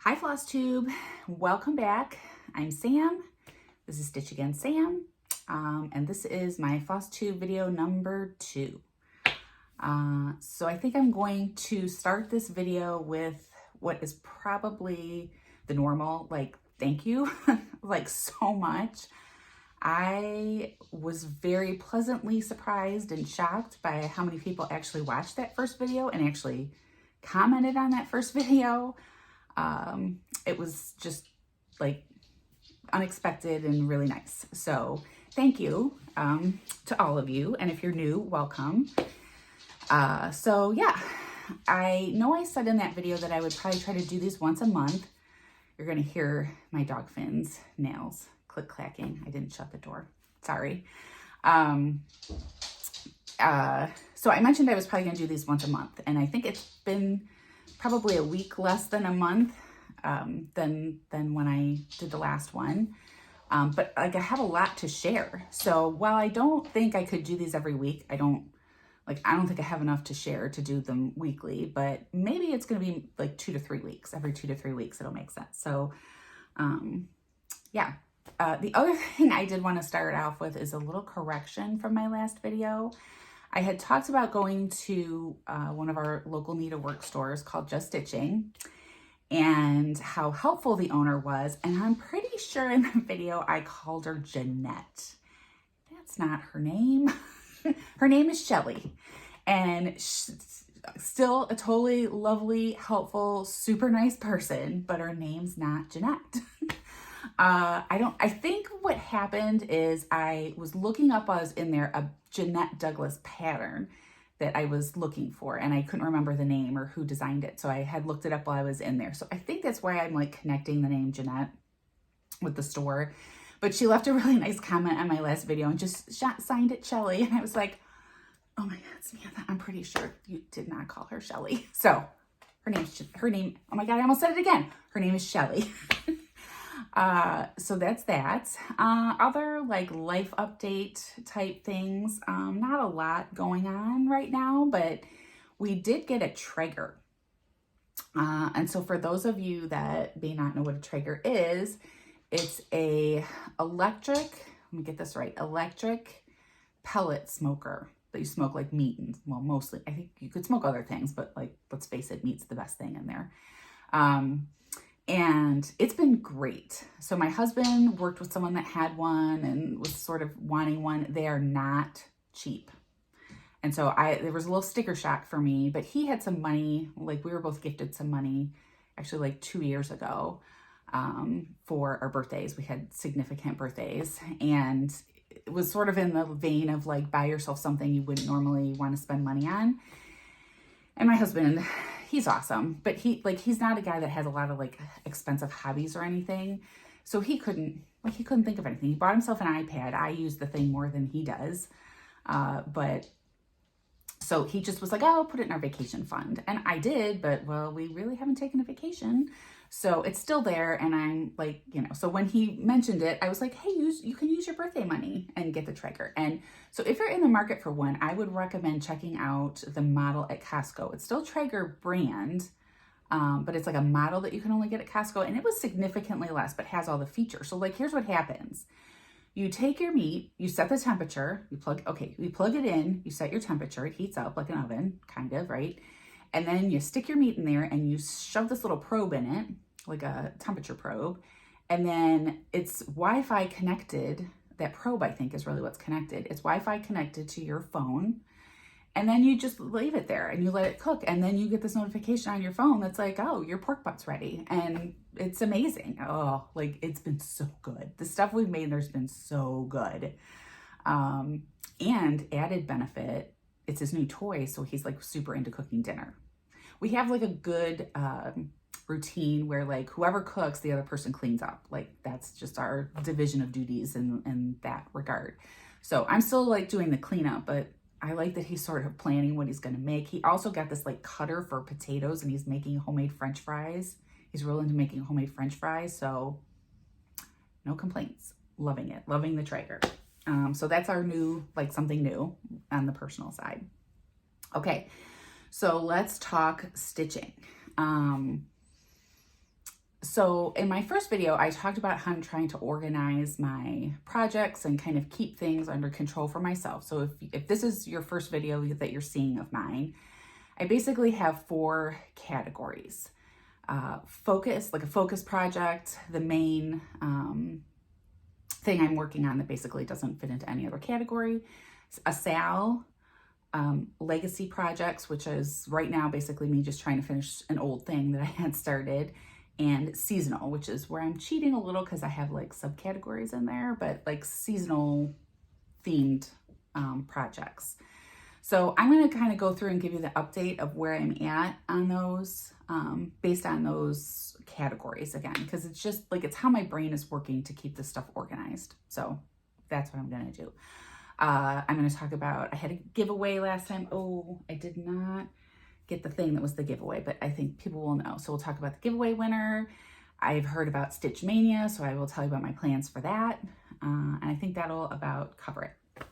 Hi Flosstube, welcome back. I'm Sam. This is Stitch Again Sam, and this is my Flosstube video number 2. So I think I'm going to start this video with what is probably the normal, like, thank you, like so much. I was very pleasantly surprised and shocked by how many people actually watched that first video and actually commented on that first video. It was just like unexpected and really nice. So thank you to all of you. And if you're new, welcome. So yeah, I know I said in that video that I would probably try to do these once a month. You're going to hear my dog Finn's nails click clacking. I didn't shut the door. Sorry. So I mentioned I was probably going to do these once a month, and I think it's been probably a week less than a month than when I did the last one. But like I have a lot to share. So while I don't think I could do these every week, I don't think I have enough to share to do them weekly, but maybe it's going to be like 2 to 3 weeks. Every 2 to 3 weeks, it'll make sense. So yeah. The other thing I did want to start off with is a little correction from my last video. I had talked about going to one of our local needlework stores called Just Stitching and how helpful the owner was. And I'm pretty sure in the video I called her Jeanette. That's not her name. Her name is Shelly. And she's still a totally lovely, helpful, super nice person, but her name's not Jeanette. I think what happened is I was looking up while I was in there a Jeanette Douglas pattern that I was looking for, and I couldn't remember the name or who designed it. So I had looked it up while I was in there. So I think that's why I'm like connecting the name Jeanette with the store. But she left a really nice comment on my last video and just signed it Shelly. And I was like, oh my God, Samantha, I'm pretty sure you did not call her Shelly. So her name, oh my God, I almost said it again. Her name is Shelly. So that's that. Other like life update type things, not a lot going on right now, but we did get a Traeger. And so for those of you that may not know what a Traeger is, it's a electric, let me get this right, electric pellet smoker that you smoke like meat and, well, mostly, I think you could smoke other things, but like, let's face it, meat's the best thing in there. And it's been great. So my husband worked with someone that had one and was sort of wanting one. They are not cheap. And so there was a little sticker shock for me, but he had some money, like we were both gifted some money, actually like 2 years ago, for our birthdays. We had significant birthdays, and it was sort of in the vein of like, buy yourself something you wouldn't normally want to spend money on. And my husband, he's awesome, but he's not a guy that has a lot of like expensive hobbies or anything. So he couldn't think of anything. He bought himself an iPad. I use the thing more than he does. But so he just was like, oh, I'll put it in our vacation fund. And I did, but well, we really haven't taken a vacation. So it's still there. And I'm like, so when he mentioned it, I was like, hey, you can use your birthday money and get the Traeger. And so if you're in the market for one, I would recommend checking out the model at Costco. It's still Traeger brand, but it's like a model that you can only get at Costco. And it was significantly less, but has all the features. So like, here's what happens. You take your meat, you set the temperature, you plug it in, you set your temperature, it heats up like an oven, kind of, right? And then you stick your meat in there and you shove this little probe in it, like a temperature probe. And then it's Wi-Fi connected. That probe, I think, is really what's connected. It's Wi-Fi connected to your phone. And then you just leave it there and you let it cook. And then you get this notification on your phone that's like, oh, your pork butt's ready. And it's amazing. Oh, like it's been so good. The stuff we've made, there's been so good. And added benefit, it's his new toy. So he's like super into cooking dinner. We have like a good routine where like whoever cooks, the other person cleans up. Like that's just our division of duties in that regard. So I'm still like doing the cleanup, but I like that he's sort of planning what he's going to make. He also got this like cutter for potatoes and he's making homemade French fries. He's real into making homemade French fries. So no complaints. Loving it. Loving the Traeger. So that's our new, like something new on the personal side. Okay. So let's talk stitching. So in my first video, I talked about how I'm trying to organize my projects and kind of keep things under control for myself. So if this is your first video that you're seeing of mine, I basically have 4 categories. Focus, like a focus project, the main thing I'm working on that basically doesn't fit into any other category. A SAL, legacy projects, which is right now basically me just trying to finish an old thing that I had started, and seasonal, which is where I'm cheating a little because I have like subcategories in there, but like seasonal themed projects. So I'm going to kind of go through and give you the update of where I'm at on those based on those categories again, because it's just like, it's how my brain is working to keep this stuff organized. So that's what I'm going to do. I'm going to talk about, I had a giveaway last time. Oh, I did not get the thing that was the giveaway, but I think people will know. So we'll talk about the giveaway winner. I've heard about Stitch Mania, so I will tell you about my plans for that. And I think that'll about cover it.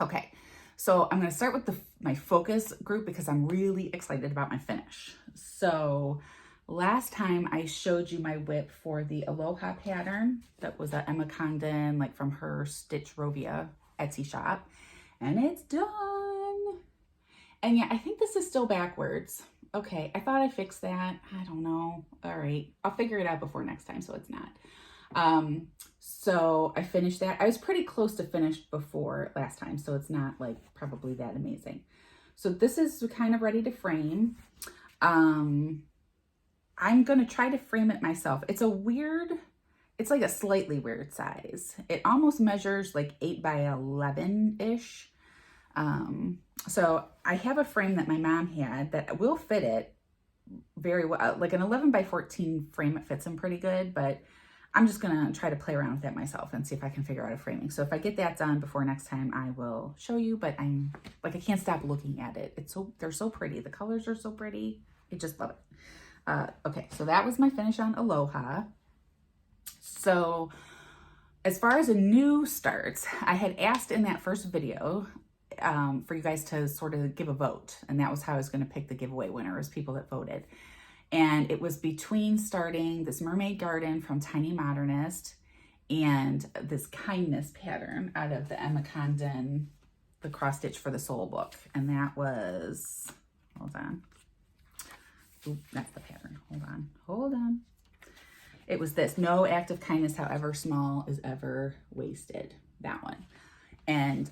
Okay, so I'm going to start with my focus group because I'm really excited about my finish. So last time I showed you my whip for the Aloha pattern. That was a Emma Condon, like from her Stitch Rovia Etsy shop. And it's done. And yeah, I think this is still backwards. Okay, I thought I fixed that. I don't know. All right, I'll figure it out before next time so it's not. So I finished that. I was pretty close to finished before last time, so it's not like probably that amazing. So this is kind of ready to frame. I'm gonna try to frame it myself. It's like a slightly weird size. It almost measures like 8 by 11-ish. So I have a frame that my mom had that will fit it very well. Like an 11 by 14 frame, it fits in pretty good, but I'm just gonna try to play around with that myself and see if I can figure out a framing. So if I get that done before next time, I will show you, but I'm like, I can't stop looking at it. They're so pretty. The colors are so pretty. I just love it. Okay, so that was my finish on Aloha. So as far as a new start, I had asked in that first video for you guys to sort of give a vote. And that was how I was going to pick the giveaway winner, as people that voted. And it was between starting this mermaid garden from Tiny Modernist and this kindness pattern out of the Emma Condon, the Cross Stitch for the Soul book. And that was, hold on. Ooh, that's the pattern. Hold on. It was this, no act of kindness, however small, is ever wasted. That one. And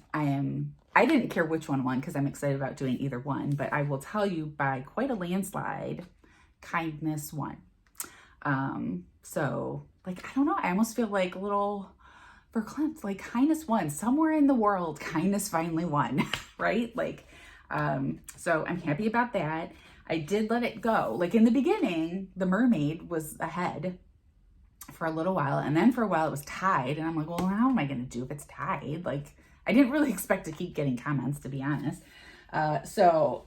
I didn't care which one won because I'm excited about doing either one, but I will tell you by quite a landslide, kindness won. So like, I don't know, I almost feel like a little verklempt, like kindness won. Somewhere in the world, kindness finally won, right? Like, so I'm happy about that. I did let it go. Like in the beginning, the mermaid was ahead for a little while, and then for a while it was tied, and I'm like, well, how am I going to do if it's tied? Like, I didn't really expect to keep getting comments, to be honest. So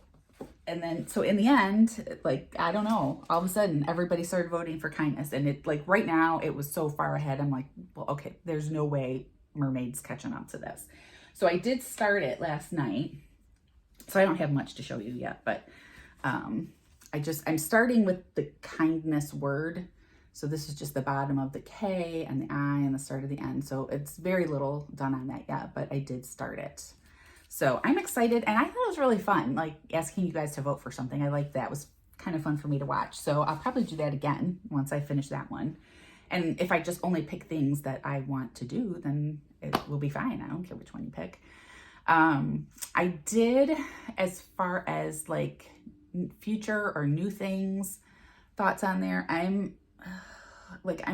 in the end, like, I don't know, all of a sudden everybody started voting for kindness, and it, like, right now it was so far ahead. I'm like, well, okay, there's no way mermaid's catching up to this. So I did start it last night, so I don't have much to show you yet, but I'm starting with the kindness word. So this is just the bottom of the K and the I and the start of the N. So it's very little done on that yet, but I did start it. So I'm excited, and I thought it was really fun, like asking you guys to vote for something. I like that. It was kind of fun for me to watch. So I'll probably do that again once I finish that one. And if I just only pick things that I want to do, then it will be fine. I don't care which one you pick. I did, as far as like future or new things, thoughts on there, I'm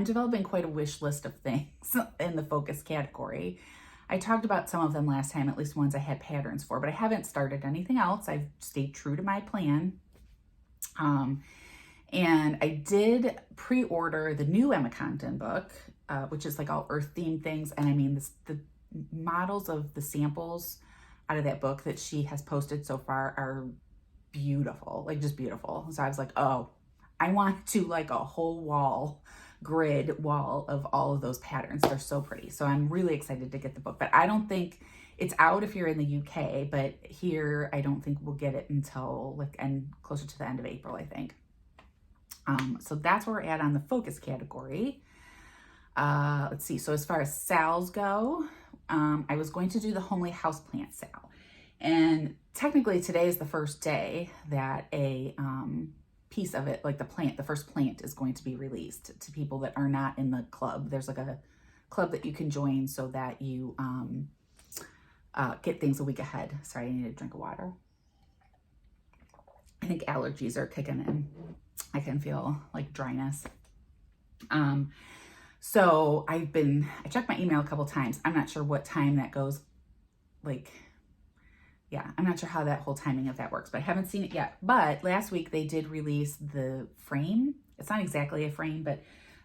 developing quite a wish list of things in the focus category. I talked about some of them last time, at least ones I had patterns for, but I haven't started anything else. I've stayed true to my plan. And I did pre-order the new Emma Condon book, which is like all earth themed things. And I mean, the models of the samples out of that book that she has posted so far are beautiful, like just beautiful. So I was like, oh, I want to like a whole grid wall of all of those patterns. They're so pretty. So I'm really excited to get the book, but I don't think it's out if you're in the UK, but here I don't think we'll get it until like closer to the end of April, I think. So that's where we're at on the focus category. Let's see. So as far as SALs go, I was going to do the Homely Houseplant SAL. And technically today is the first day that a piece of it, like the first plant is going to be released to people that are not in the club. There's like a club that you can join so that you get things a week ahead. Sorry, I need a drink of water. I think allergies are kicking in. I can feel like dryness. So I checked my email a couple times. I'm not sure what time that goes. I'm not sure how that whole timing of that works, but I haven't seen it yet. But last week they did release the frame. It's not exactly a frame, but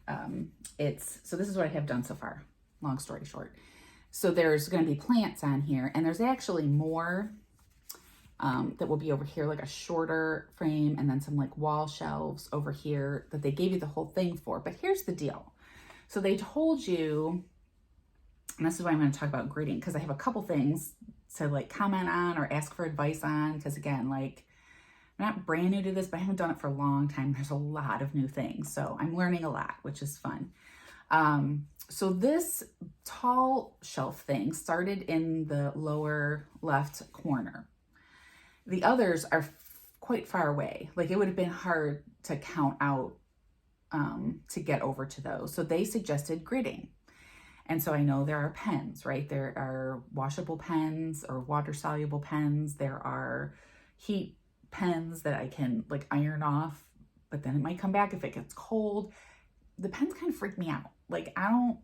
so this is what I have done so far. Long story short. So there's going to be plants on here, and there's actually more that will be over here, like a shorter frame, and then some like wall shelves over here that they gave you the whole thing for. But here's the deal. So they told you, and this is why I'm going to talk about gridding, because I have a couple things to like comment on or ask for advice on, because again, like I'm not brand new to this, but I haven't done it for a long time. There's a lot of new things, so I'm learning a lot, which is fun. So this tall shelf thing started in the lower left corner. The others are quite far away. Like it would have been hard to count out to get over to those. So they suggested gridding. And so I know there are pens, right? There are washable pens or water soluble pens. There are heat pens that I can like iron off, but then it might come back if it gets cold. The pens kind of freak me out. Like I'm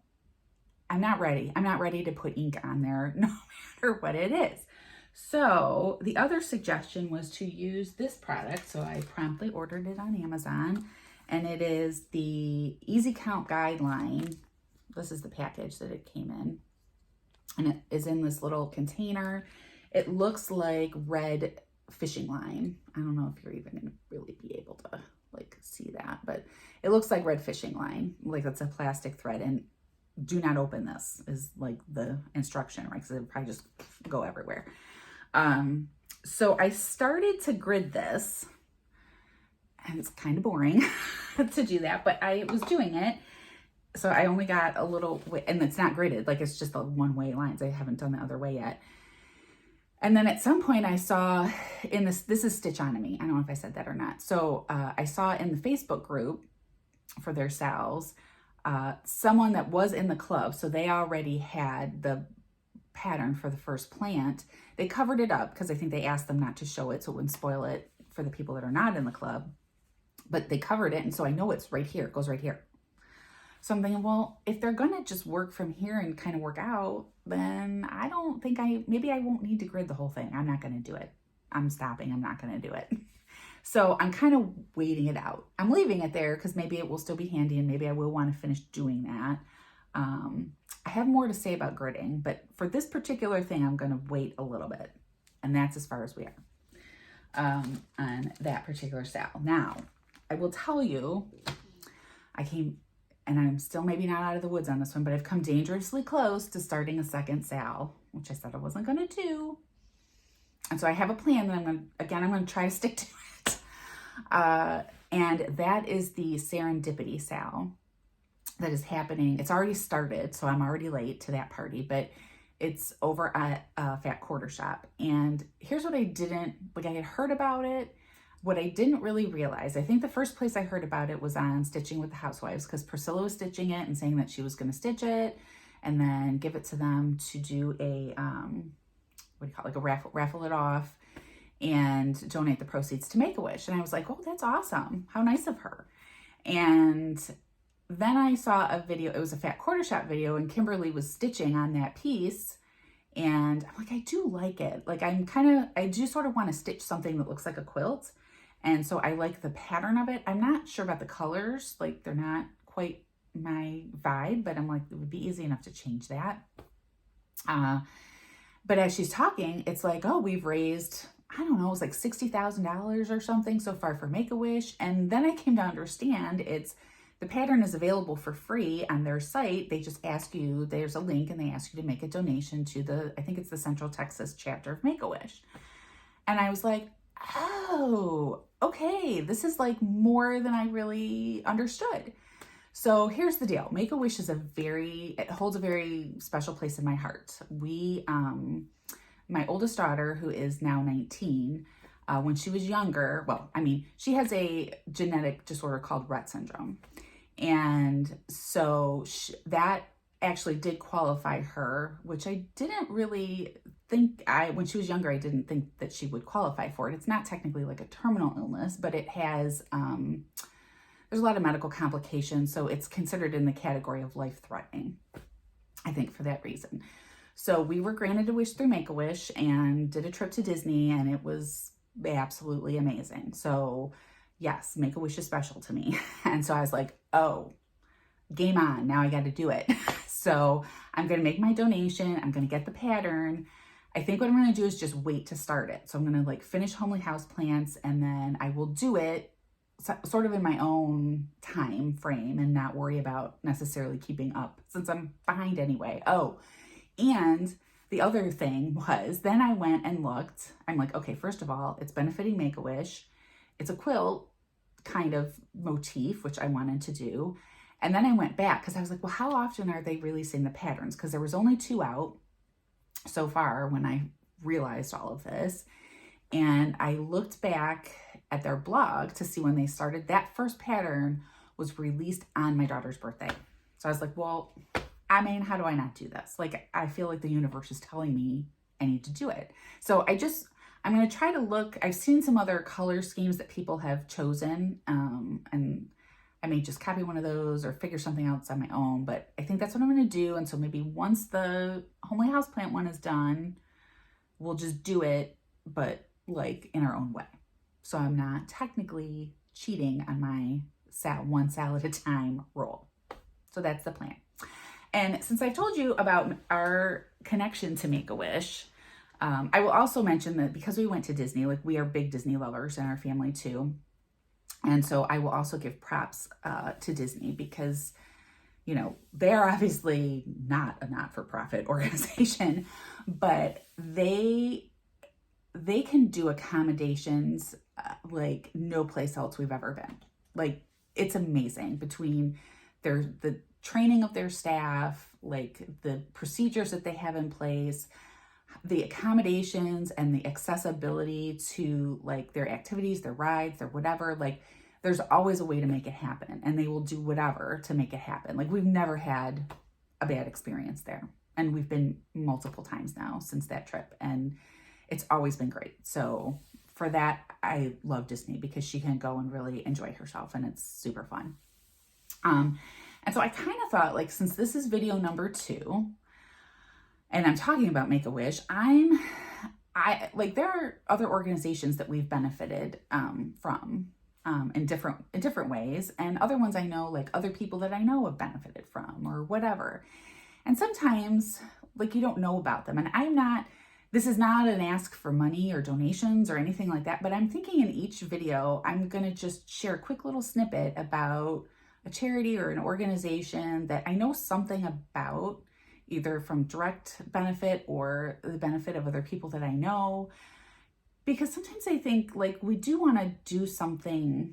not ready. I'm not ready to put ink on there no matter what it is. So the other suggestion was to use this product. So I promptly ordered it on Amazon, and it is the Easy Count Guideline. This is the package that it came in, and it is in this little container. It looks like red fishing line. I don't know if you're even going to really be able to like see that, but it looks like red fishing line. Like it's a plastic thread, and do not open this is like the instruction, right? Because it'll probably just go everywhere. So I started to grid this, and it's kind of boring to do that, but I was doing it. So I only got a little, and it's not gridded, like it's just the one-way lines. I haven't done the other way yet. And then at some point I saw in this is Stitchonomy. I don't know if I said that or not. So I saw in the Facebook group for their SALs, someone that was in the club, so they already had the pattern for the first plant. They covered it up because I think they asked them not to show it so it wouldn't spoil it for the people that are not in the club. But they covered it, and so I know it's right here. It goes right here. So I'm thinking, well, if they're going to just work from here and kind of work out, then I don't think maybe I won't need to grid the whole thing. I'm not going to do it. I'm stopping. I'm not going to do it. So I'm kind of waiting it out. I'm leaving it there because maybe it will still be handy, and maybe I will want to finish doing that. I have more to say about gridding, but for this particular thing, I'm going to wait a little bit. And that's as far as we are on that particular SAL. Now, I will tell you, and I'm still maybe not out of the woods on this one, but I've come dangerously close to starting a second SAL, which I said I wasn't going to do. And so I have a plan that I'm going to try to stick to it. And that is the Serendipity SAL that is happening. It's already started, so I'm already late to that party, but it's over at Fat Quarter Shop. And here's what I had heard about it. What I didn't really realize, I think the first place I heard about it was on Stitching with the Housewives, because Priscilla was stitching it and saying that she was going to stitch it and then give it to them to do a, like a raffle it off and donate the proceeds to Make-A-Wish. And I was like, oh, that's awesome. How nice of her. And then I saw a video, it was a Fat Quarter Shop video, and Kimberly was stitching on that piece. And I'm like, I do like it. Like I do sort of want to stitch something that looks like a quilt. And so I like the pattern of it. I'm not sure about the colors. Like they're not quite my vibe, but I'm like, it would be easy enough to change that. But as she's talking, it's like, oh, we've raised, I don't know, it was like $60,000 or something so far for Make-A-Wish. And then I came to understand the pattern is available for free on their site. They just ask you, there's a link, and they ask you to make a donation to I think it's the Central Texas chapter of Make-A-Wish. And I was like, oh, okay, this is like more than I really understood. So here's the deal. Make-A-Wish is it holds a very special place in my heart. My oldest daughter, who is now 19, when she was younger, well, I mean, she has a genetic disorder called Rett syndrome. And so that actually did qualify her, which I didn't really think when she was younger, I didn't think that she would qualify for it. It's not technically like a terminal illness, but it has, there's a lot of medical complications. So it's considered in the category of life-threatening, I think, for that reason. So we were granted a wish through Make-A-Wish and did a trip to Disney, and it was absolutely amazing. So yes, Make-A-Wish is special to me. And so I was like, oh, game on, now I got to do it. So I'm going to make my donation. I'm going to get the pattern. I think what I'm going to do is just wait to start it. So I'm going to like finish Homely Houseplants, and then I will do it sort of in my own time frame and not worry about necessarily keeping up since I'm behind anyway. Oh, and the other thing was, then I went and looked. I'm like, okay, first of all, it's benefiting Make-A-Wish. It's a quilt kind of motif, which I wanted to do. And then I went back because I was like, well, how often are they releasing the patterns? Because there was only 2 out so far when I realized all of this. And I looked back at their blog to see when they started. That first pattern was released on my daughter's birthday. So I was like, well, I mean, how do I not do this? Like, I feel like the universe is telling me I need to do it. So I'm going to try to look. I've seen some other color schemes that people have chosen, and I may just copy one of those or figure something else on my own, but I think that's what I'm going to do. And so maybe once the Homely Houseplant one is done, we'll just do it, but like in our own way. So I'm not technically cheating on my one sal at a time rule. So that's the plan. And since I've told you about our connection to Make-A-Wish, I will also mention that because we went to Disney, like we are big Disney lovers in our family too. And so I will also give props to Disney because, you know, they're obviously not a not-for-profit organization, but they can do accommodations like no place else we've ever been. Like, it's amazing between the training of their staff, like the procedures that they have in place, the accommodations and the accessibility to like their activities, their rides, their whatever. Like, there's always a way to make it happen, and they will do whatever to make it happen. Like, we've never had a bad experience there, and we've been multiple times now since that trip, and it's always been great. So for that, I love Disney because she can go and really enjoy herself, and it's super fun. And so I kind of thought, like, since this is video number 2 and I'm talking about Make-A-Wish, there are other organizations that we've benefited from in different ways, and other ones I know, like other people that I know have benefited from or whatever. And sometimes like you don't know about them, and this is not an ask for money or donations or anything like that, but I'm thinking in each video, I'm going to just share a quick little snippet about a charity or an organization that I know something about, either from direct benefit or the benefit of other people that I know. Because sometimes I think like we do want to do something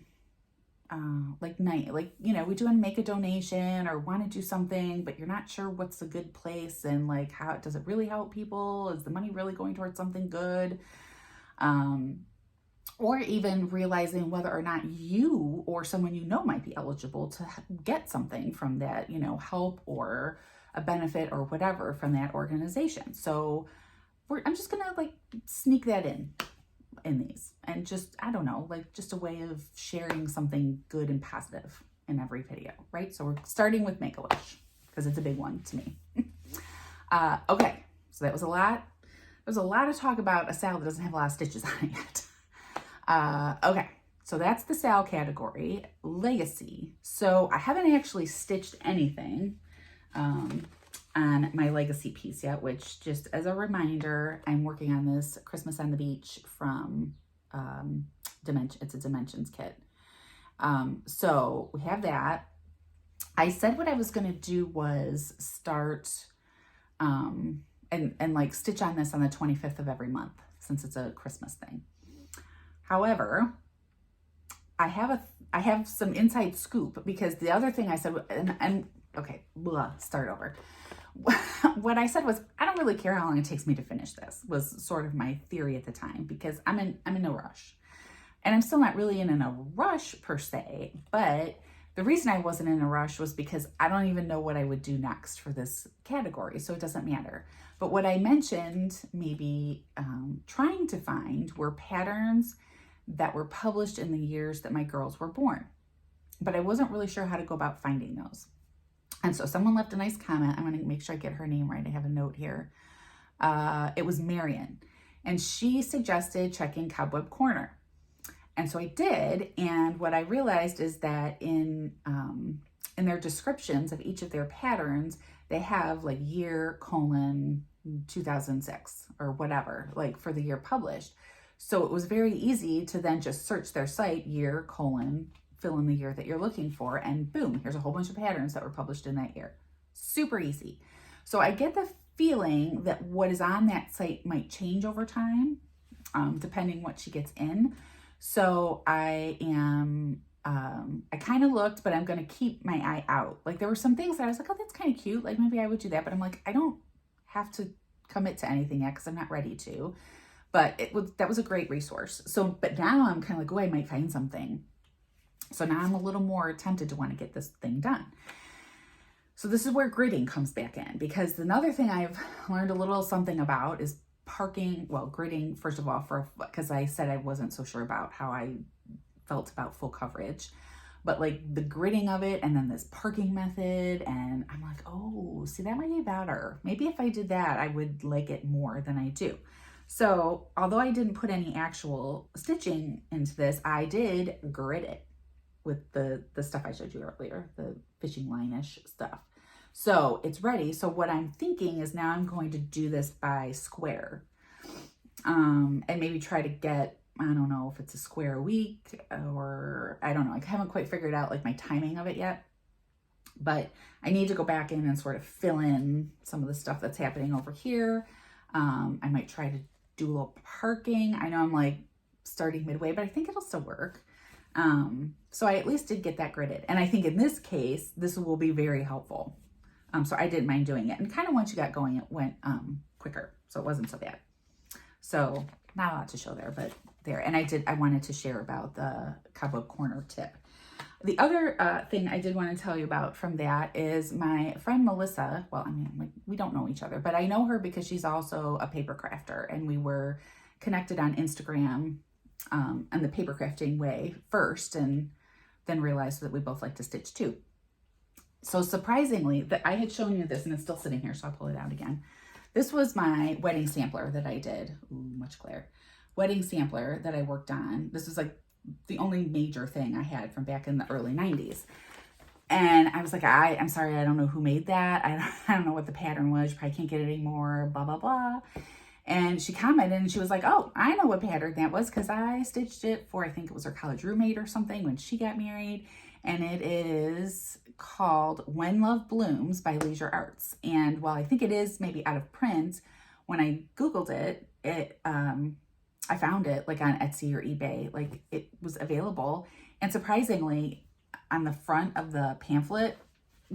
we do want to make a donation or want to do something, but you're not sure what's a good place and like how does it really help people? Is the money really going towards something good? Or even realizing whether or not you or someone you know might be eligible to get something from that, help or a benefit or whatever from that organization. So I'm just gonna like sneak that in these, and just, I don't know, like just a way of sharing something good and positive in every video, right? So we're starting with Make-A-Wish because it's a big one to me. Okay, so that was a lot. There's a lot of talk about a SAL that doesn't have a lot of stitches on it yet. Okay, so that's the SAL category. Legacy. So I haven't actually stitched anything on my legacy piece yet, which, just as a reminder, I'm working on this Christmas on the Beach from it's a Dimensions kit. So we have that. I said what I was going to do was start and like stitch on this on the 25th of every month, since it's a Christmas thing. However, I have some inside scoop, because the other thing I said, and okay, start over. What I said was, I don't really care how long it takes me to finish this, was sort of my theory at the time, because I'm in no rush. And I'm still not really in a rush per se, but the reason I wasn't in a rush was because I don't even know what I would do next for this category, so it doesn't matter. But what I mentioned maybe trying to find were patterns that were published in the years that my girls were born. But I wasn't really sure how to go about finding those. And so someone left a nice comment. I'm going to make sure I get her name right. I have a note here. It was Marion. And she suggested checking Cobweb Corner. And so I did. And what I realized is that in their descriptions of each of their patterns, they have like year, 2006 or whatever, like for the year published. So it was very easy to then just search their site, year, fill in the year that you're looking for, and boom, here's a whole bunch of patterns that were published in that year. Super easy. So I get the feeling that what is on that site might change over time, depending what she gets in. So I kind of looked, but I'm going to keep my eye out. Like there were some things that I was like, oh, that's kind of cute. Like maybe I would do that, but I'm like, I don't have to commit to anything yet because I'm not ready to. But that was a great resource. So, but now I'm kind of like, oh, I might find something. So now I'm a little more tempted to want to get this thing done. So this is where gridding comes back in, because another thing I've learned a little something about is parking. Well, gridding, first of all, because I said I wasn't so sure about how I felt about full coverage, but like the gridding of it and then this parking method. And I'm like, oh, see, that might be better. Maybe if I did that, I would like it more than I do. So although I didn't put any actual stitching into this, I did grid it with the stuff I showed you earlier, the fishing line-ish stuff. So it's ready. So what I'm thinking is now I'm going to do this by square, and maybe try to get, I don't know if it's a square a week, or I don't know. I haven't quite figured out like my timing of it yet, but I need to go back in and sort of fill in some of the stuff that's happening over here. I might try to do a little parking. I know I'm like starting midway, but I think it'll still work. So I at least did get that gridded. And I think in this case, this will be very helpful. So I didn't mind doing it. And kind of once you got going, it went quicker. So it wasn't so bad. So not a lot to show there, but there. And I wanted to share about the Cobweb Corner tip. The other thing I did want to tell you about from that is my friend Melissa. Well, I mean, we don't know each other, but I know her because she's also a paper crafter, and we were connected on Instagram and the paper crafting way first, and then realized that we both like to stitch too. So surprisingly, that I had shown you this, and it's still sitting here, so I'll pull it out again. This was my wedding sampler that I did. Ooh, much glare. Wedding sampler that I worked on. This was like the only major thing I had from back in the early 90s. And I was like, I'm sorry, I don't know who made that. I don't know what the pattern was. You probably can't get it anymore, blah, blah, blah. And she commented and she was like, oh, I know what pattern that was because I stitched it for, I think it was her college roommate or something when she got married. And it is called When Love Blooms by Leisure Arts. And while I think it is maybe out of print, when I Googled it, I found it like on Etsy or eBay, like it was available. And surprisingly, on the front of the pamphlet,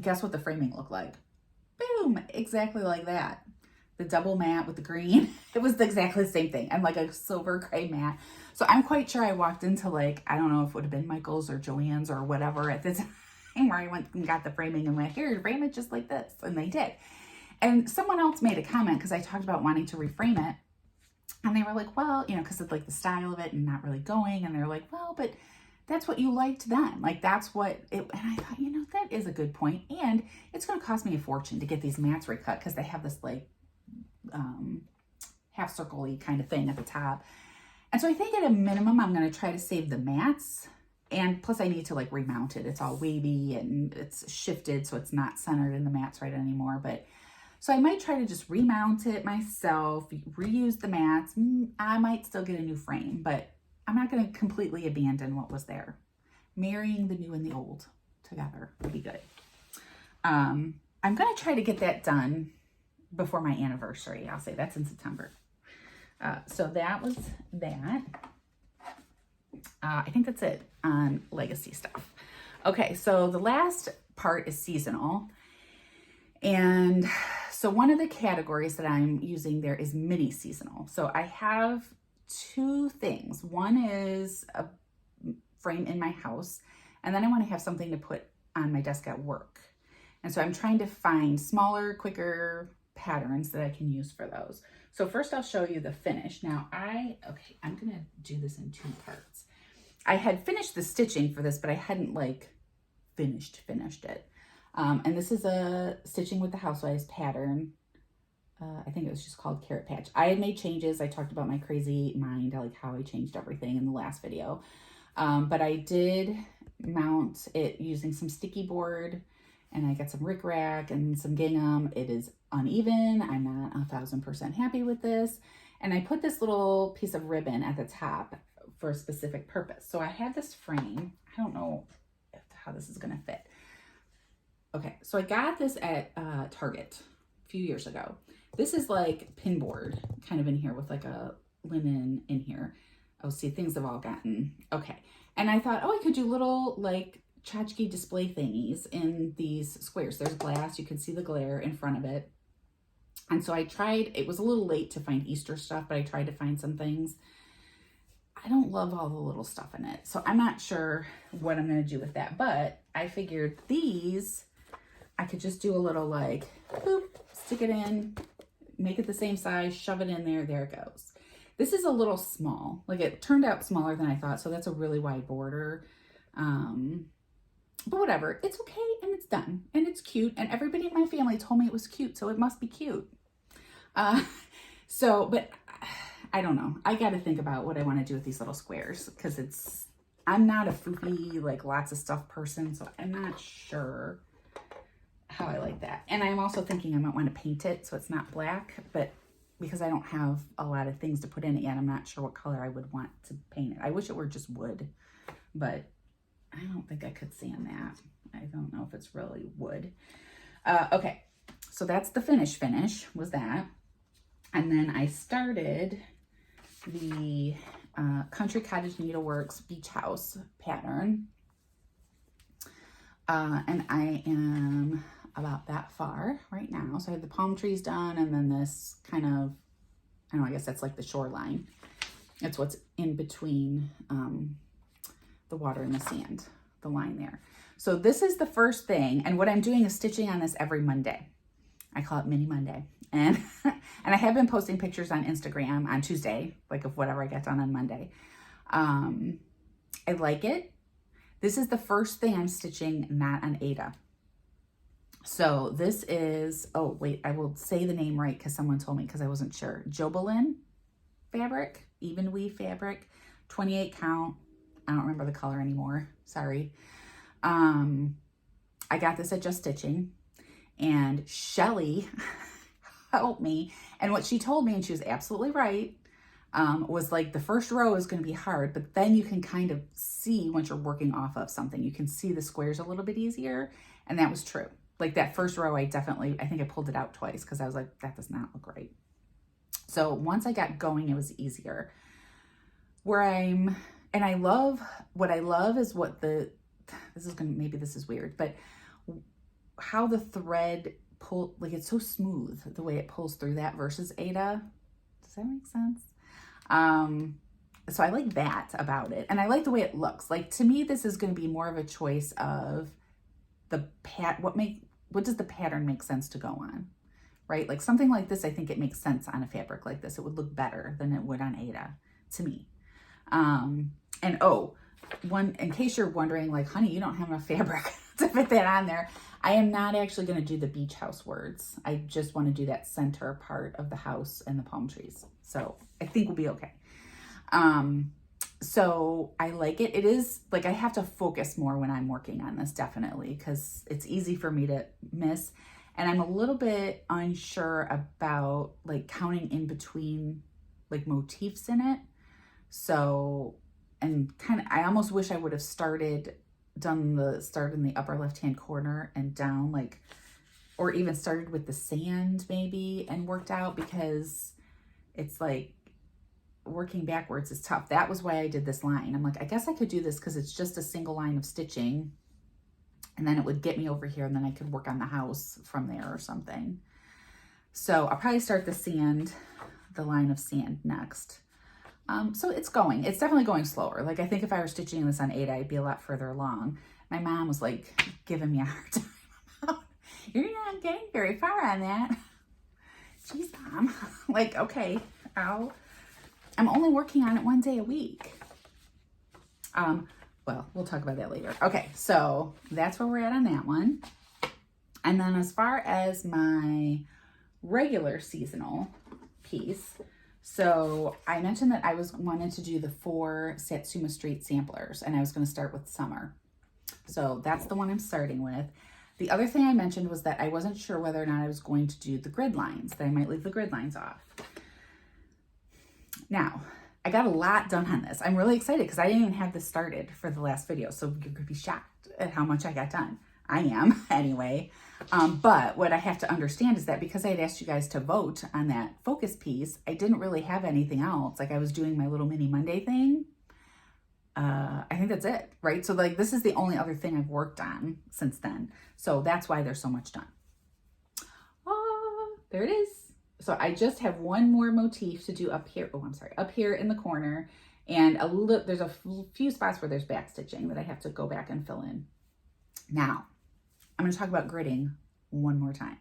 guess what the framing looked like? Boom, exactly like that. The double matte with the green, it was exactly the same thing. And like a silver gray matte. So I'm quite sure I walked into like, I don't know if it would have been Michael's or Joann's or whatever at the time where I went and got the framing and went, here, frame it just like this. And they did. And someone else made a comment because I talked about wanting to reframe it. And they were like, well, you know, because of like the style of it and not really going. And they're like, well, but that's what you liked then. Like that's what it, and I thought, you know, that is a good point. And it's going to cost me a fortune to get these mats recut because they have this like half circle-y kind of thing at the top. And so I think at a minimum, I'm going to try to save the mats. And plus I need to like remount it. It's all wavy and it's shifted. So it's not centered in the mats right anymore. But so I might try to just remount it myself, reuse the mats. I might still get a new frame, but I'm not going to completely abandon what was there. Marrying the new and the old together would be good. I'm going to try to get that done before my anniversary. I'll say that's in September. So that was that. I think that's it on legacy stuff. Okay, so the last part is seasonal. And so one of the categories that I'm using there is mini seasonal. So I have two things. One is a frame in my house, and then I want to have something to put on my desk at work. And so I'm trying to find smaller, quicker patterns that I can use for those. So first I'll show you the finish. Now I'm going to do this in two parts. I had finished the stitching for this, but I hadn't like finished it. And this is a stitching with the Housewives pattern. I think it was just called Carrot Patch. I had made changes. I talked about my crazy mind, like how I changed everything in the last video. But I did mount it using some sticky board, and I got some rickrack and some gingham. It is uneven. I'm not 1000% happy with this. And I put this little piece of ribbon at the top for a specific purpose. So I have this frame. I don't know how this is gonna fit. Okay, so I got this at Target a few years ago. This is like pin board kind of in here with like a linen in here. Oh, see, things have all gotten, okay. And I thought, oh, I could do little like tchotchke display thingies in these squares. There's glass, you can see the glare in front of it. And so I tried, it was a little late to find Easter stuff, but I tried to find some things. I don't love all the little stuff in it, so I'm not sure what I'm gonna do with that, but I figured these, I could just do a little like, boop, stick it in, make it the same size, shove it in there, there it goes. This is a little small, like it turned out smaller than I thought, so that's a really wide border. But whatever, it's okay, and it's done, and it's cute, and everybody in my family told me it was cute, so it must be cute. But I don't know. I got to think about what I want to do with these little squares, because I'm not a foofy, like lots of stuff person, so I'm not sure how I like that. And I'm also thinking I might want to paint it so it's not black, but because I don't have a lot of things to put in it yet, I'm not sure what color I would want to paint it. I wish it were just wood, but I don't think I could sand that. I don't know if it's really wood. Okay, so that's the finish was that. And then I started the Country Cottage Needleworks Beach House pattern. And I am about that far right now. So I have the palm trees done, and then this kind of, I don't know, I guess that's like the shoreline. It's what's in between the water and the sand, the line there. So this is the first thing, and what I'm doing is stitching on this every Monday. I call it Mini Monday. And and I have been posting pictures on Instagram on Tuesday, like of whatever I get done on Monday. I like it. This is the first thing I'm stitching not on Aida. So this is, oh wait, I will say the name right because someone told me, because I wasn't sure. Jobelin fabric, even weave fabric, 28 count. I don't remember the color anymore, sorry. I got this at Just Stitching, and Shelly helped me. And what she told me, and she was absolutely right, was like the first row is going to be hard, but then you can kind of see once you're working off of something, you can see the squares a little bit easier. And that was true. Like that first row, I think I pulled it out twice because I was like, that does not look right. So once I got going, it was easier. What I love is what maybe this is weird, but how the thread like it's so smooth, the way it pulls through that versus Aida. Does that make sense? So I like that about it. And I like the way it looks. Like to me, this is going to be more of a choice of what does the pattern make sense to go on, right? Like something like this, I think it makes sense on a fabric like this. It would look better than it would on Aida to me. And in case you're wondering, like, honey, you don't have enough fabric to fit that on there. I am not actually going to do the beach house words. I just want to do that center part of the house and the palm trees. So I think we'll be okay. So I like it. It is like, I have to focus more when I'm working on this, definitely, because it's easy for me to miss. And I'm a little bit unsure about like counting in between like motifs in it. So, and I almost wish I would have done the start in the upper left-hand corner and down, like, or even started with the sand maybe and worked out, because it's like, working backwards is tough. That was why I did this line. I'm like, I guess I could do this because it's just a single line of stitching, and then it would get me over here, and then I could work on the house from there or something. So I'll probably start the line of sand next. So it's definitely going slower. Like, I think if I were stitching this on 8, I'd be a lot further along. My mom was like giving me a hard time. You're not getting very far on that. Jeez, Mom. Like, okay, I'm only working on it 1 day a week. Well, we'll talk about that later. Okay, so that's where we're at on that one. And then as far as my regular seasonal piece, so I mentioned that I wanted to do the 4 Satsuma Street samplers, and I was going to start with summer. So that's the one I'm starting with. The other thing I mentioned was that I wasn't sure whether or not I was going to do the grid lines, that I might leave the grid lines off. Now, I got a lot done on this. I'm really excited because I didn't even have this started for the last video, so you could be shocked at how much I got done. I am, anyway. But what I have to understand is that because I had asked you guys to vote on that focus piece, I didn't really have anything else. Like, I was doing my little mini Monday thing. I think that's it, right? So, like, this is the only other thing I've worked on since then. So that's why there's so much done. There it is. So I just have one more motif to do up here. Oh, I'm sorry. Up here in the corner. And there's a few spots where there's back stitching that I have to go back and fill in. Now, I'm going to talk about gridding one more time,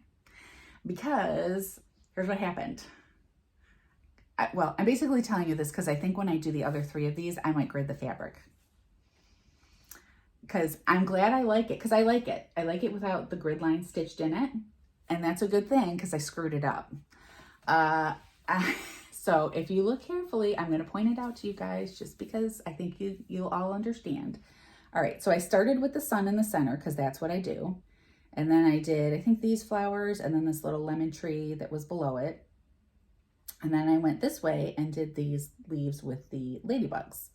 because here's what happened. I'm basically telling you this because I think when I do the other 3 of these, I might grid the fabric. Because I'm glad I like it, because I like it. I like it without the grid line stitched in it. And that's a good thing because I screwed it up. So if you look carefully, I'm going to point it out to you guys just because I think you'll all understand. All right, so I started with the sun in the center because that's what I do. And then I did, I think, these flowers and then this little lemon tree that was below it. And then I went this way and did these leaves with the ladybugs.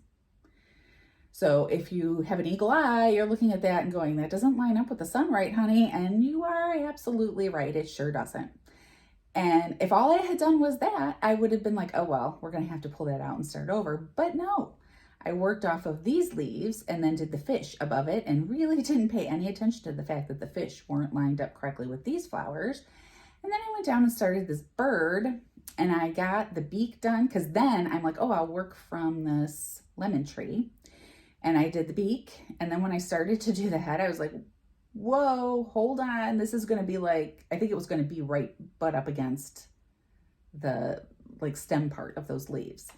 So if you have an eagle eye, you're looking at that and going, that doesn't line up with the sun, right, honey? And you are absolutely right. It sure doesn't. And if all I had done was that, I would have been like, oh, well, we're going to have to pull that out and start over. But no, I worked off of these leaves and then did the fish above it and really didn't pay any attention to the fact that the fish weren't lined up correctly with these flowers. And then I went down and started this bird, and I got the beak done because then I'm like, oh, I'll work from this lemon tree. And I did the beak. And then when I started to do the head, I was like, whoa, hold on. This is going to be like, I think it was going to be right butt up against the like stem part of those leaves.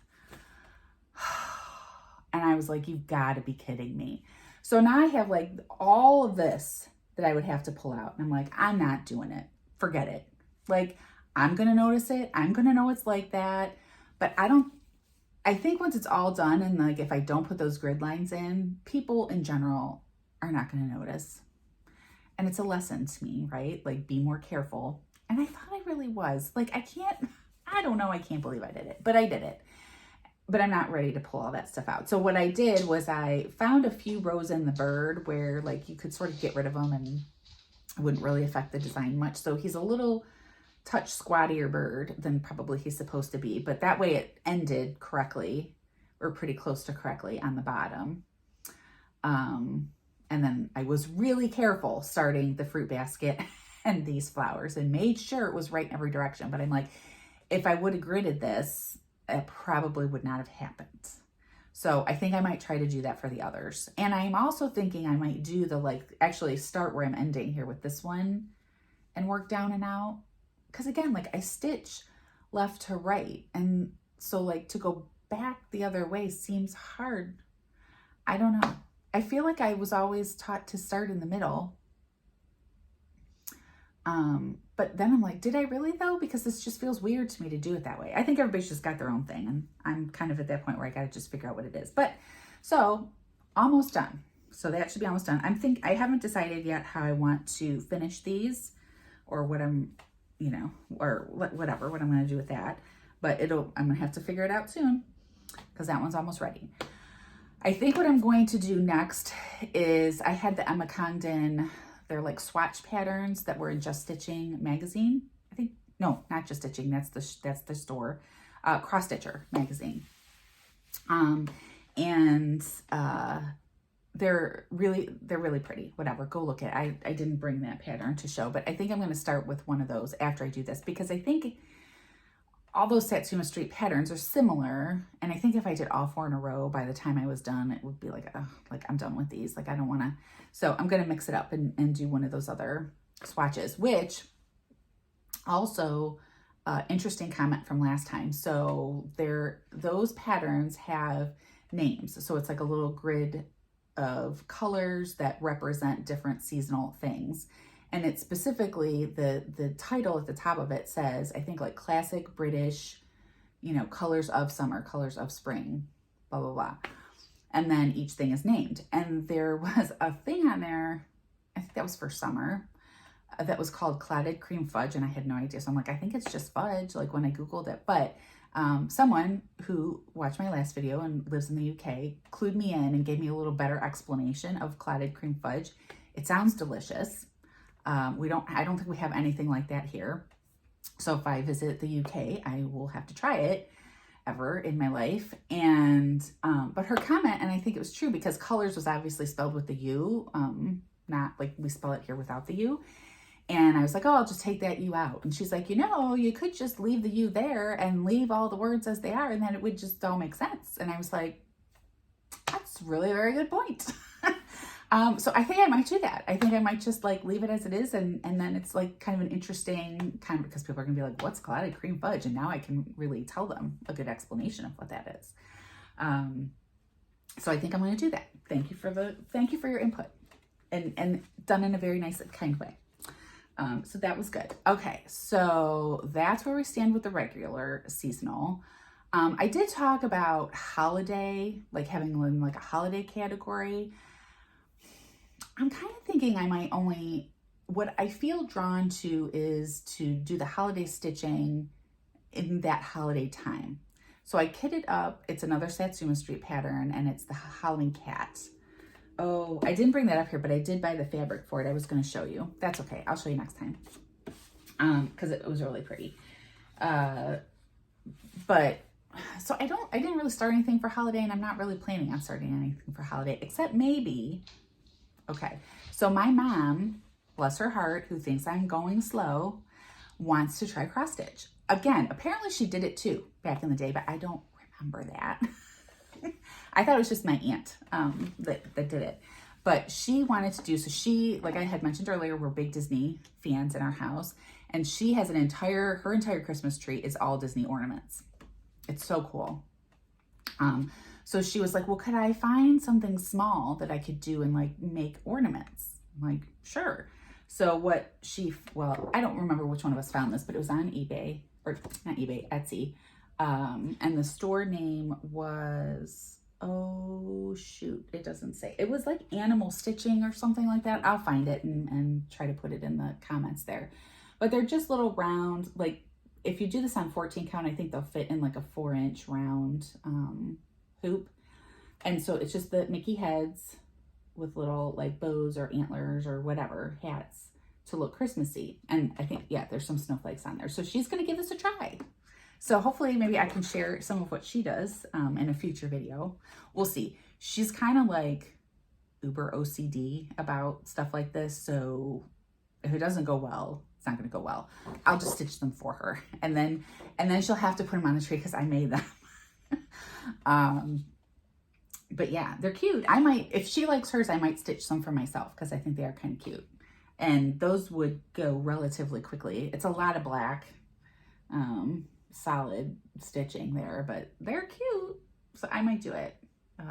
And I was like, you've got to be kidding me. So now I have like all of this that I would have to pull out. And I'm like, I'm not doing it. Forget it. Like, I'm going to notice it. I'm going to know it's like that. But I think once it's all done, and like if I don't put those grid lines in, people in general are not going to notice. And it's a lesson to me, right? Like, be more careful. And I thought I really was. Like, I don't know, I can't believe I did it, but I did it. But I'm not ready to pull all that stuff out. So what I did was I found a few rows in the bird where like you could sort of get rid of them and it wouldn't really affect the design much. So he's a little touch squattier bird than probably he's supposed to be, but that way it ended correctly, or pretty close to correctly, on the bottom. And then I was really careful starting the fruit basket and these flowers and made sure it was right in every direction. But I'm like, if I would have gridded this, it probably would not have happened. So I think I might try to do that for the others. And I'm also thinking I might do actually start where I'm ending here with this one and work down and out. Because again, like I stitch left to right. And so like to go back the other way seems hard. I don't know. I feel like I was always taught to start in the middle. But then I'm like, did I really though? Because this just feels weird to me to do it that way. I think everybody's just got their own thing. And I'm kind of at that point where I got to just figure out what it is. But so almost done. So that should be almost done. I haven't decided yet how I want to finish these or what I'm, or whatever, what I'm going to do with that. But I'm going to have to figure it out soon because that one's almost ready. I think what I'm going to do next is I had the Emma Condon, they're like swatch patterns that were in Just Stitching magazine. I think, no, not Just Stitching. That's the store, Cross Stitcher magazine. And they're really pretty. Whatever, go look at it. I didn't bring that pattern to show, but I think I'm going to start with one of those after I do this, because I think all those Satsuma Street patterns are similar. And I think if I did all 4 in a row, by the time I was done, it would be like, oh, like I'm done with these. Like I don't want to. So I'm going to mix it up and do one of those other swatches, which also interesting comment from last time. So those patterns have names. So it's like a little grid of colors that represent different seasonal things. And it's specifically the title at the top of it says, I think like classic British, colors of summer, colors of spring, blah, blah, blah. And then each thing is named. And there was a thing on there, I think that was for summer, that was called clouded cream fudge. And I had no idea. So I'm like, I think it's just fudge, like when I Googled it. But someone who watched my last video and lives in the UK clued me in and gave me a little better explanation of clouded cream fudge. It sounds delicious. I don't think we have anything like that here. So if I visit the UK, I will have to try it ever in my life. And, but her comment, and I think it was true because colors was obviously spelled with the U, not like we spell it here without the U. And I was like, oh, I'll just take that U out. And she's like, you could just leave the U there and leave all the words as they are, and then it would just all make sense. And I was like, that's really a very good point. So I think I might do that. I think I might just like leave it as it is. And then it's like kind of an interesting kind of, because people are gonna be like, what's clouded cream fudge? And now I can really tell them a good explanation of what that is. So I think I'm gonna do that. Thank you for your input, and done in a very nice, kind way. So that was good. Okay. So that's where we stand with the regular seasonal. I did talk about holiday, like having like a holiday category. I'm kind of thinking I might what I feel drawn to is to do the holiday stitching in that holiday time. So I kitted up, it's another Satsuma Street pattern, and it's the Howling Cat. Oh, I didn't bring that up here, but I did buy the fabric for it. I was going to show you. That's okay. I'll show you next time. Because it was really pretty. But so I didn't really start anything for holiday, and I'm not really planning on starting anything for holiday, except maybe. Okay, so my mom, bless her heart, who thinks I'm going slow, wants to try cross stitch. Again, apparently she did it too back in the day, but I don't remember that. I thought it was just my aunt that did it. But she wanted to do, so she, like I had mentioned earlier, we're big Disney fans in our house. And she has her entire Christmas tree is all Disney ornaments. It's so cool. So she was like, well, could I find something small that I could do and like make ornaments? I'm like, sure. So I don't remember which one of us found this, but it was on eBay, or not eBay, Etsy. And the store name was, oh shoot, it doesn't say. It was like Animal Stitching or something like that. I'll find it and try to put it in the comments there. But they're just little round, like if you do this on 14 count, I think they'll fit in like a 4-inch round hoop. And so it's just the Mickey heads with little like bows or antlers or whatever, hats to look Christmassy. And I think, yeah, there's some snowflakes on there. So she's going to give this a try. So hopefully maybe I can share some of what she does in a future video. We'll see. She's kind of like uber OCD about stuff like this. So if it doesn't go well, it's not going to go well. I'll just stitch them for her. And then she'll have to put them on the tree because I made them. But yeah, they're cute. I might, if she likes hers, I might stitch some for myself because I think they are kind of cute. And those would go relatively quickly. It's a lot of black, solid stitching there, but they're cute. So I might do it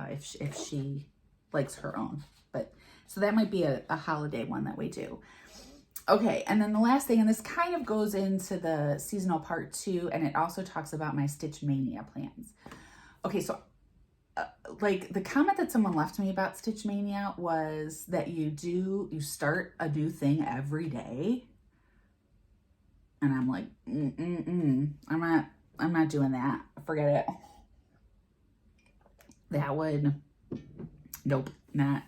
if she likes her own. But so that might be a holiday one that we do. Okay, and then the last thing, and this kind of goes into the seasonal part too, and it also talks about my Stitch Mania plans. Okay, so like the comment that someone left me about Stitch Mania was that you start a new thing every day. And I'm like, I'm not doing that. Forget it. That would, nope, not,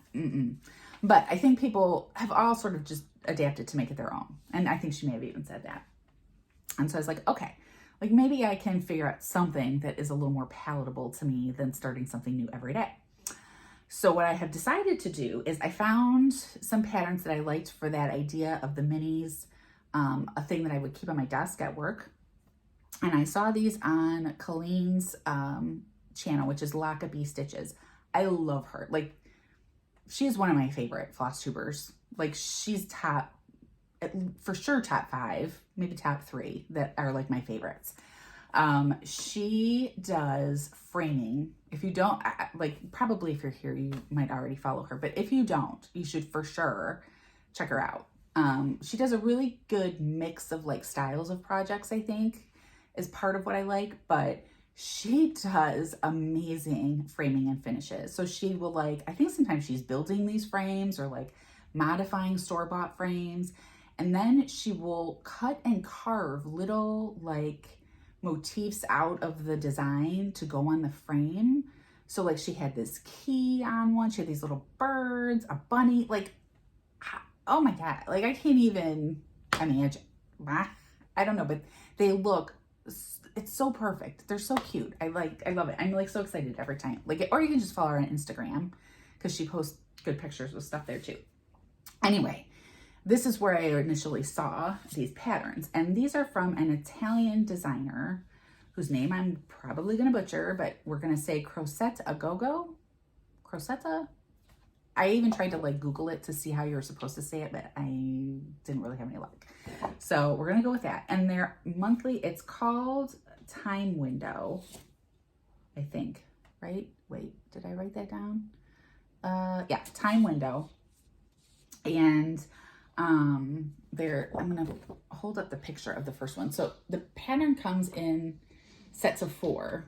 But I think people have all sort of just adapted to make it their own. And I think she may have even said that. And so I was like, okay, like maybe I can figure out something that is a little more palatable to me than starting something new every day. So what I have decided to do is I found some patterns that I liked for that idea of the minis, a thing that I would keep on my desk at work. And I saw these on Colleen's channel, which is Lockaby Stitches. I love her. Like, she's one of my favorite floss tubers. Like, she's top, for sure top 5, maybe top 3 that are like my favorites. She does framing. If you don't, like, probably if you're here, you might already follow her, but if you don't, you should for sure check her out. She does a really good mix of like styles of projects, I think, is part of what I like, but she does amazing framing and finishes. So she will, like, I think sometimes she's building these frames or like modifying store-bought frames, and then she will cut and carve little like motifs out of the design to go on the frame. So like she had this key on one, she had these little birds, a bunny, like, oh my God, like I can't even imagine. I don't know, but they look, it's so perfect. They're so cute. I love it. I'm like so excited every time. Like, or you can just follow her on Instagram because she posts good pictures with stuff there too. Anyway, this is where I initially saw these patterns, and these are from an Italian designer whose name I'm probably going to butcher, but we're going to say Crocetta Agogo. Crocetta? I even tried to like Google it to see how you're supposed to say it, but I didn't really have any luck. So we're going to go with that. And they're monthly, it's called Time Window, I think, right? Wait, did I write that down? Yeah, Time Window. And I'm going to hold up the picture of the first one. So the pattern comes in sets of 4.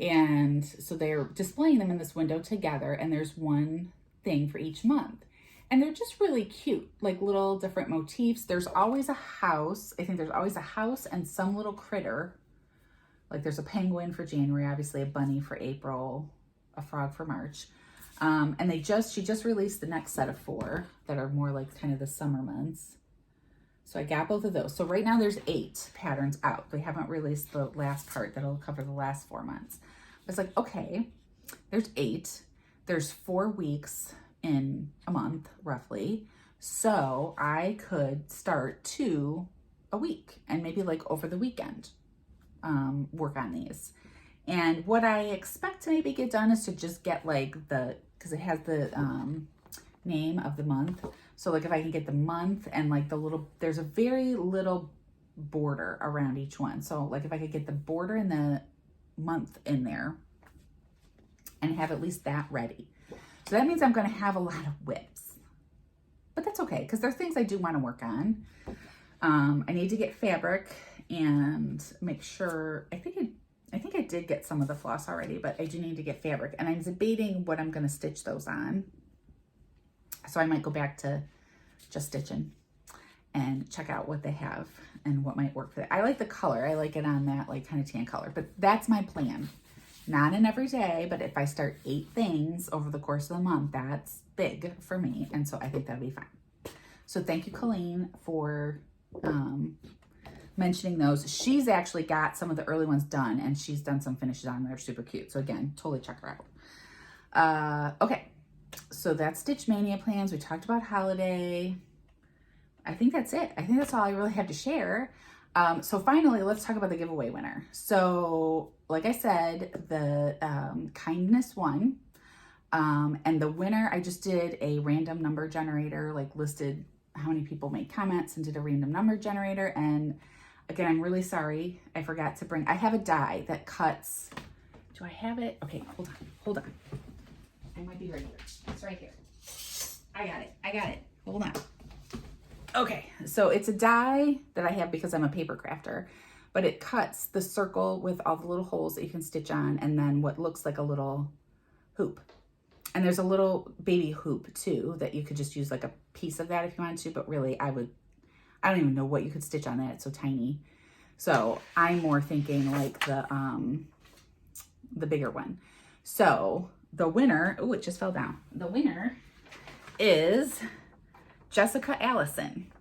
And so they're displaying them in this window together, and there's one thing for each month. And they're just really cute, like little different motifs. There's always a house. I think there's always a house and some little critter. Like there's a penguin for January, obviously a bunny for April, a frog for March. And she just released the next set of 4 that are more like kind of the summer months. So I got both of those. So right now there's 8 patterns out. They haven't released the last part that'll cover the last 4 months. I was like, okay, there's 8. There's 4 weeks in a month, roughly. So I could start 2 a week and maybe like over the weekend, work on these. And what I expect to maybe get done is to just get like because it has the name of the month. So like if I can get the month and like there's a very little border around each one. So like if I could get the border and the month in there and have at least that ready. So that means I'm going to have a lot of whips, but that's okay because there are things I do want to work on. I need to get fabric and make sure, I think I did get some of the floss already, but I do need to get fabric, and I'm debating what I'm going to stitch those on. So I might go back to Just Stitching and check out what they have and what might work for that. I like the color. I like it on that like kind of tan color, but that's my plan. Not in every day, but if I start 8 things over the course of the month, that's big for me. And so I think that'll be fine. So thank you, Colleen, for mentioning those. She's actually got some of the early ones done, and she's done some finishes on there. Super cute. So again, totally check her out. Okay. So that's Stitch Mania plans. We talked about holiday. I think that's it. I think that's all I really had to share. So finally, let's talk about the giveaway winner. So like I said, the kindness won. And the winner, I just did a random number generator, like listed how many people made comments and did a random number generator. And again, I'm really sorry. I forgot to bring, I have a die that cuts. Do I have it? Okay, hold on. I might be right here. It's right here. I got it. Hold on. Okay, so it's a die that I have because I'm a paper crafter, but it cuts the circle with all the little holes that you can stitch on, and then what looks like a little hoop. And there's a little baby hoop too that you could just use like a piece of that if you wanted to, but really I don't even know what you could stitch on that. It's so tiny. So I'm more thinking like the bigger one. So the winner, oh, it just fell down. The winner is Jessica Allison.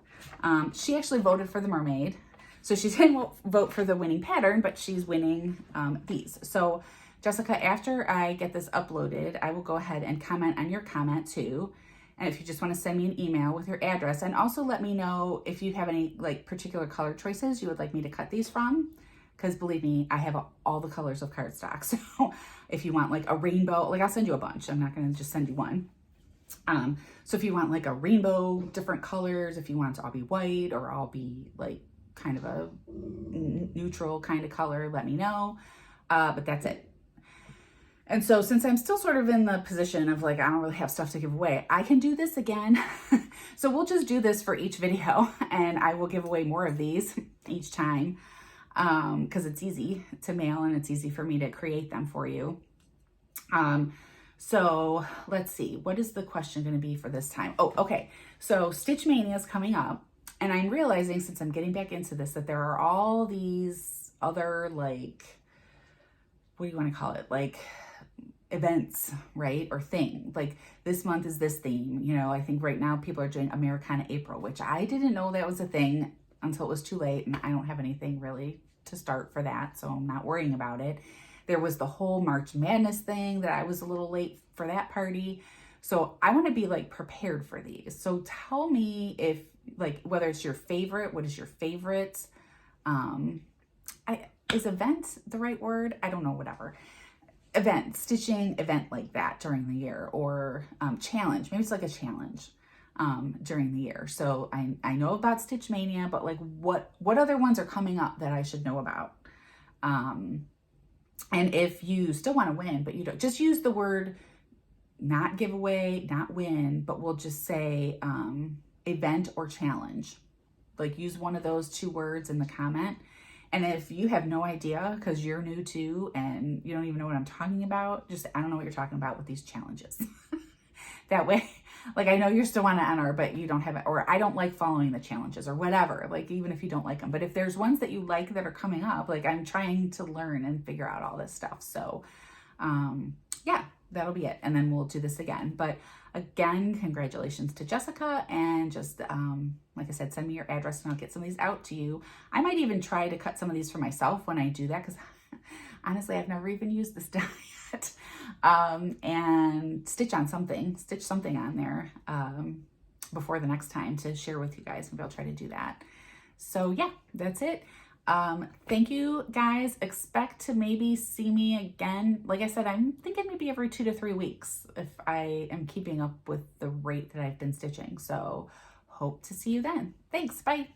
She actually voted for the mermaid. So she didn't vote for the winning pattern, but she's winning these. So Jessica, after I get this uploaded, I will go ahead and comment on your comment too. And if you just want to send me an email with your address, and also let me know if you have any like particular color choices you would like me to cut these from. Because believe me, I have all the colors of cardstock. So if you want like a rainbow, like I'll send you a bunch. I'm not going to just send you one. So if you want like a rainbow, different colors, if you want it to all be white or all be like kind of a neutral kind of color, let me know. But that's it. And so since I'm still sort of in the position of like, I don't really have stuff to give away, I can do this again. So we'll just do this for each video and I will give away more of these each time. Because it's easy to mail and it's easy for me to create them for you. So let's see, what is the question going to be for this time? Oh, okay. So Stitch Mania is coming up, and I'm realizing since I'm getting back into this that there are all these other like, what do you want to call it? Like events, right? Or thing. Like this month is this theme. You know, I think right now people are doing Americana April, which I didn't know that was a thing until it was too late, and I don't have anything really to start for that, so I'm not worrying about it. There was the whole March Madness thing that I was a little late for that party. So I want to be like prepared for these. So tell me if like, whether it's your favorite, what is your favorite? Is event the right word? I don't know, whatever. Event, stitching event like that during the year, or challenge. Maybe it's like a challenge during the year. So I know about Stitch Mania, but like what other ones are coming up that I should know about? And if you still want to win, but you don't, just use the word, not giveaway, not win, but we'll just say event or challenge. Like use one of those two words in the comment. And if you have no idea because you're new too and you don't even know what I'm talking about, just, I don't know what you're talking about with these challenges. That way, like I know you still want to enter, but you don't have it, or I don't like following the challenges or whatever, like even if you don't like them. But if there's ones that you like that are coming up, like I'm trying to learn and figure out all this stuff. So yeah, that'll be it. And then we'll do this again. But again, congratulations to Jessica. And just like I said, send me your address and I'll get some of these out to you. I might even try to cut some of these for myself when I do that, because honestly, I've never even used this die yet. And stitch something on there before the next time to share with you guys. Maybe I'll try to do that. So yeah, that's it. Thank you guys. Expect to maybe see me again. Like I said, I'm thinking maybe every 2 to 3 weeks if I am keeping up with the rate that I've been stitching. So hope to see you then. Thanks. Bye.